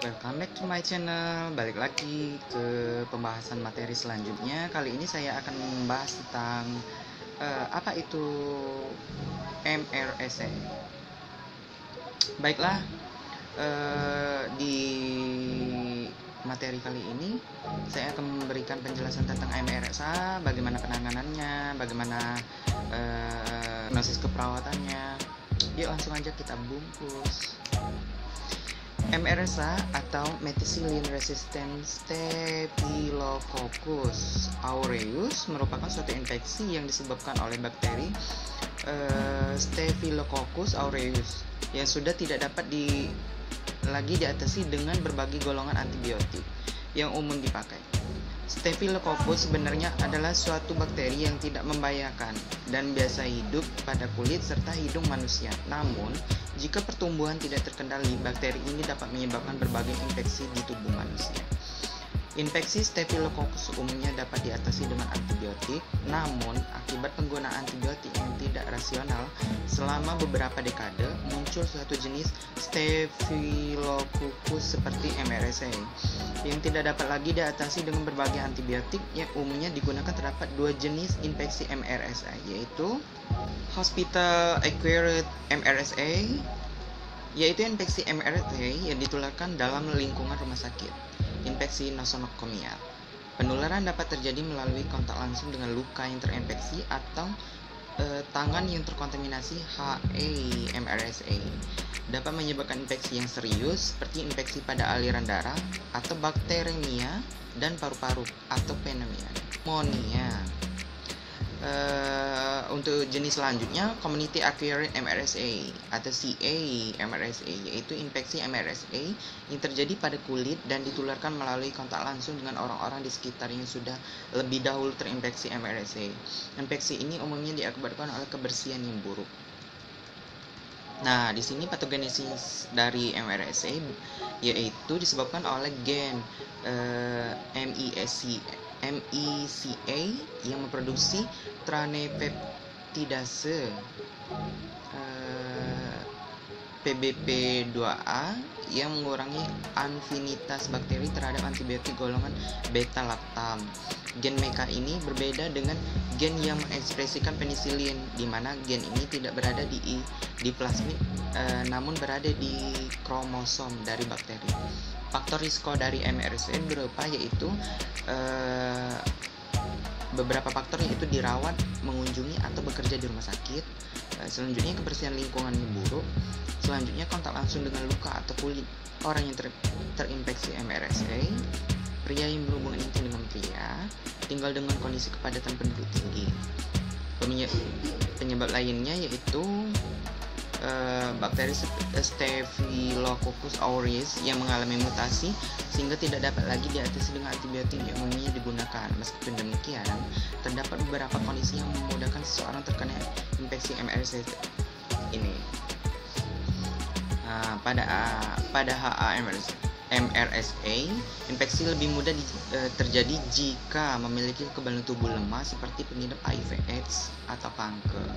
Welcome back to my channel. Balik lagi ke pembahasan materi selanjutnya. Kali ini saya akan membahas tentang apa itu MRSA. Baiklah, di materi kali ini saya akan memberikan penjelasan tentang MRSA, bagaimana penanganannya, bagaimana diagnosis keperawatannya. Yuk langsung aja kita bungkus. MRSA atau Methicillin Resistant Staphylococcus aureus merupakan suatu infeksi yang disebabkan oleh bakteri Staphylococcus aureus yang sudah tidak dapat lagi diatasi dengan berbagai golongan antibiotik yang umum dipakai. Staphylococcus sebenarnya adalah suatu bakteri yang tidak membahayakan dan biasa hidup pada kulit serta hidung manusia. Namun, jika pertumbuhan tidak terkendali, bakteri ini dapat menyebabkan berbagai infeksi di tubuh manusia. Infeksi Staphylococcus umumnya dapat diatasi dengan antibiotik, namun akibat penggunaan antibiotik yang tidak rasional selama beberapa dekade, muncul suatu jenis Staphylococcus seperti MRSA yang tidak dapat lagi diatasi dengan berbagai antibiotik yang umumnya digunakan. Terdapat dua jenis infeksi MRSA, yaitu Hospital Acquired MRSA, yaitu infeksi MRSA yang ditularkan dalam lingkungan rumah sakit. Infeksi nosonokomia. Penularan dapat terjadi melalui kontak langsung dengan luka yang terinfeksi atau tangan yang terkontaminasi MRSA. Dapat menyebabkan infeksi yang serius seperti infeksi pada aliran darah atau bakteremia dan paru-paru atau pneumonia. Untuk jenis selanjutnya, Community Acquired MRSA atau CA-MRSA, yaitu infeksi MRSA yang terjadi pada kulit dan ditularkan melalui kontak langsung dengan orang-orang di sekitar yang sudah lebih dahulu terinfeksi MRSA. Infeksi ini umumnya diakibatkan oleh kebersihan yang buruk. Nah, di sini patogenesis dari MRSA yaitu disebabkan oleh gen MECA yang memproduksi tranepeptidase PBP2A yang mengurangi afinitas bakteri terhadap antibiotik golongan beta-lactam. Gen MECA ini berbeda dengan gen yang mengekspresikan penisilin, di mana gen ini tidak berada di plasmid namun berada di kromosom dari bakteri. Faktor risiko dari MRSA berupa yaitu beberapa faktor, yaitu dirawat, mengunjungi atau bekerja di rumah sakit. Selanjutnya kebersihan lingkungan yang buruk. Selanjutnya kontak langsung dengan luka atau kulit orang yang terinfeksi MRSA. Pria yang berhubungan intim dengan pria, tinggal dengan kondisi kepadatan penduduk tinggi. Penyebab lainnya yaitu bakteri Staphylococcus aureus yang mengalami mutasi sehingga tidak dapat lagi diatasi dengan antibiotik yang umumnya digunakan. Meskipun demikian, terdapat beberapa kondisi yang memudahkan seseorang terkena infeksi MRSA ini. Pada MRSA, infeksi lebih mudah terjadi jika memiliki kekebalan tubuh lemah seperti pengidap HIV/AIDS atau kanker.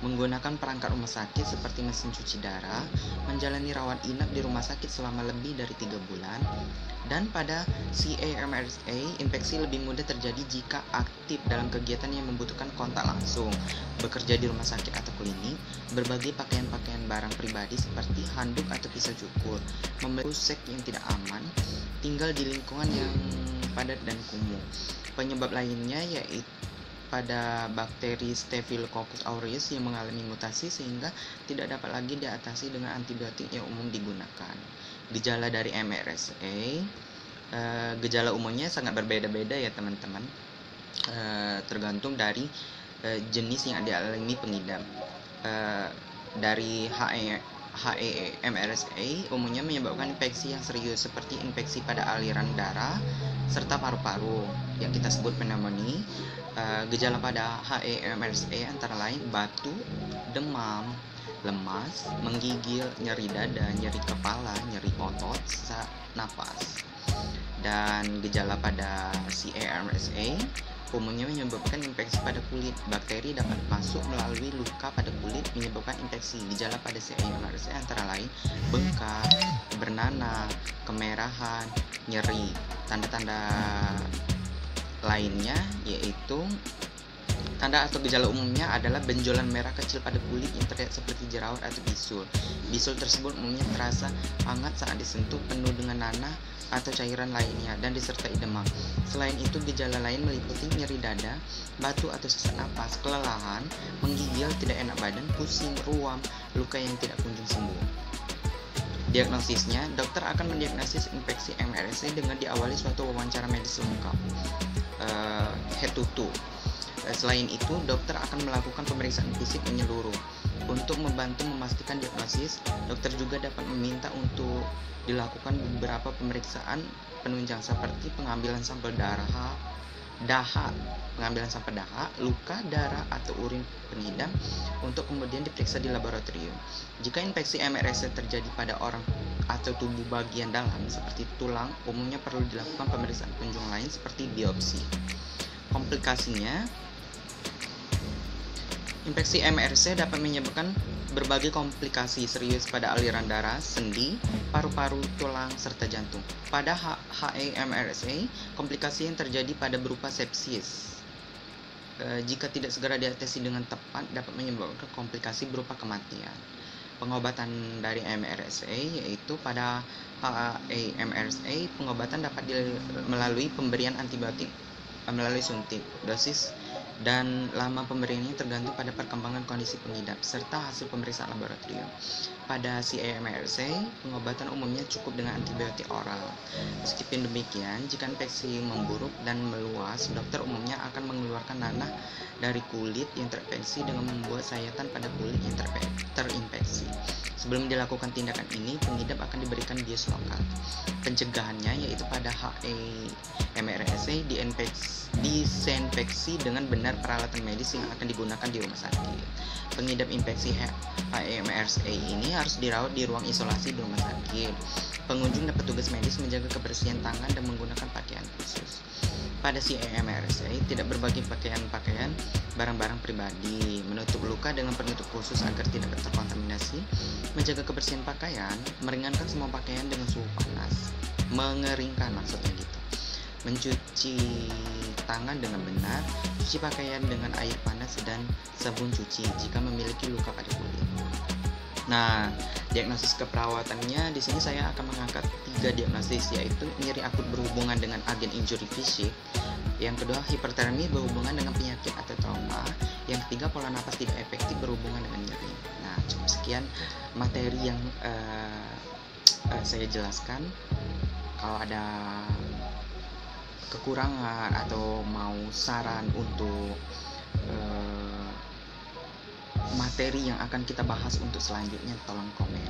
Menggunakan perangkat rumah sakit seperti mesin cuci darah, menjalani rawat inap di rumah sakit selama lebih dari 3 bulan. Dan pada CA-MRSA, infeksi lebih mudah terjadi jika aktif dalam kegiatan yang membutuhkan kontak langsung, bekerja di rumah sakit atau klinik, berbagai pakaian-pakaian barang pribadi seperti handuk atau pisau cukur, memiliki seks yang tidak aman, tinggal di lingkungan yang padat dan kumuh. Penyebab lainnya yaitu pada bakteri Staphylococcus aureus yang mengalami mutasi sehingga tidak dapat lagi diatasi dengan antibiotik yang umum digunakan. Gejala dari MRSA, gejala umumnya sangat berbeda-beda ya teman-teman, tergantung dari jenis yang dialami pengidap. Dari MRSA umumnya menyebabkan infeksi yang serius seperti infeksi pada aliran darah serta paru-paru yang kita sebut pneumonia. Gejala pada MRSA antara lain batu, demam, lemas, menggigil, nyeri dada, nyeri kepala, nyeri otot, sesak napas. Dan gejala pada CA-MRSA umumnya menyebabkan infeksi pada kulit. Bakteri dapat masuk melalui luka pada kulit menyebabkan infeksi. Gejala pada CA-MRSA antara lain bengkak, bernanah, kemerahan, nyeri. Tanda-tanda lainnya yaitu tanda atau gejala umumnya adalah benjolan merah kecil pada kulit yang terlihat seperti jerawat atau bisul. Bisul tersebut umumnya terasa hangat saat disentuh, penuh dengan nanah atau cairan lainnya, dan disertai demam. Selain itu, gejala lain meliputi nyeri dada, batuk atau sesak napas, kelelahan, menggigil, tidak enak badan, pusing, ruam, luka yang tidak kunjung sembuh. Diagnosisnya, dokter akan mendiagnosis infeksi MRSA dengan diawali suatu wawancara medis lengkap, head to toe. Selain itu, dokter akan melakukan pemeriksaan fisik menyeluruh. Untuk membantu memastikan diagnosis, dokter juga dapat meminta untuk dilakukan beberapa pemeriksaan penunjang seperti pengambilan sampel pengambilan sampel dahak, luka, darah, atau urin pengidam untuk kemudian diperiksa di laboratorium. Jika infeksi MRSA terjadi pada orang atau tubuh bagian dalam seperti tulang, umumnya perlu dilakukan pemeriksaan penunjang lain seperti biopsi. Komplikasinya, infeksi MRSA dapat menyebabkan berbagai komplikasi serius pada aliran darah, sendi, paru-paru, tulang, serta jantung. Pada HA-MRSA, komplikasi yang terjadi pada berupa sepsis. Jika tidak segera diatasi dengan tepat, dapat menyebabkan komplikasi berupa kematian. Pengobatan dari MRSA yaitu pada HA-MRSA, pengobatan dapat melalui pemberian antibiotik melalui suntik, dosis dan lama pemberiannya tergantung pada perkembangan kondisi pengidap serta hasil pemeriksaan laboratorium. Pada CA-MRSA, pengobatan umumnya cukup dengan antibiotik oral. Meskipun demikian, jika infeksi memburuk dan meluas, dokter umumnya akan mengeluarkan nanah dari kulit yang terinfeksi dengan membuat sayatan pada kulit yang terinfeksi. Sebelum dilakukan tindakan ini, pengidap akan diberikan bius lokal. Pencegahannya yaitu pada HA-MRSA disinfeksi dengan benar peralatan medis yang akan digunakan di rumah sakit. Pengidap infeksi HA-MRSA ini harus dirawat di ruang isolasi di rumah sakit. Pengunjung dapat tugas medis menjaga kebersihan tangan dan menggunakan pakaian khusus. Pada CA-MRSA tidak berbagi pakaian-pakaian, barang-barang pribadi, menutup luka dengan penutup khusus agar tidak terkontaminasi, menjaga kebersihan pakaian, meringankan semua pakaian dengan suhu panas, mengeringkan maksudnya gitu, mencuci tangan dengan benar, cuci pakaian dengan air panas dan sabun cuci jika memiliki luka pada kulit. Nah, diagnosis keperawatannya di sini saya akan mengangkat 3 diagnosis, yaitu nyeri akut berhubungan dengan agen injury fisik, yang kedua hipertermi berhubungan dengan penyakit atau trauma, yang ketiga pola napas tidak efektif berhubungan dengan nyeri. Nah, cukup sekian materi yang saya jelaskan. Kalau ada kekurangan atau mau saran untuk materi yang akan kita bahas untuk selanjutnya, tolong komen.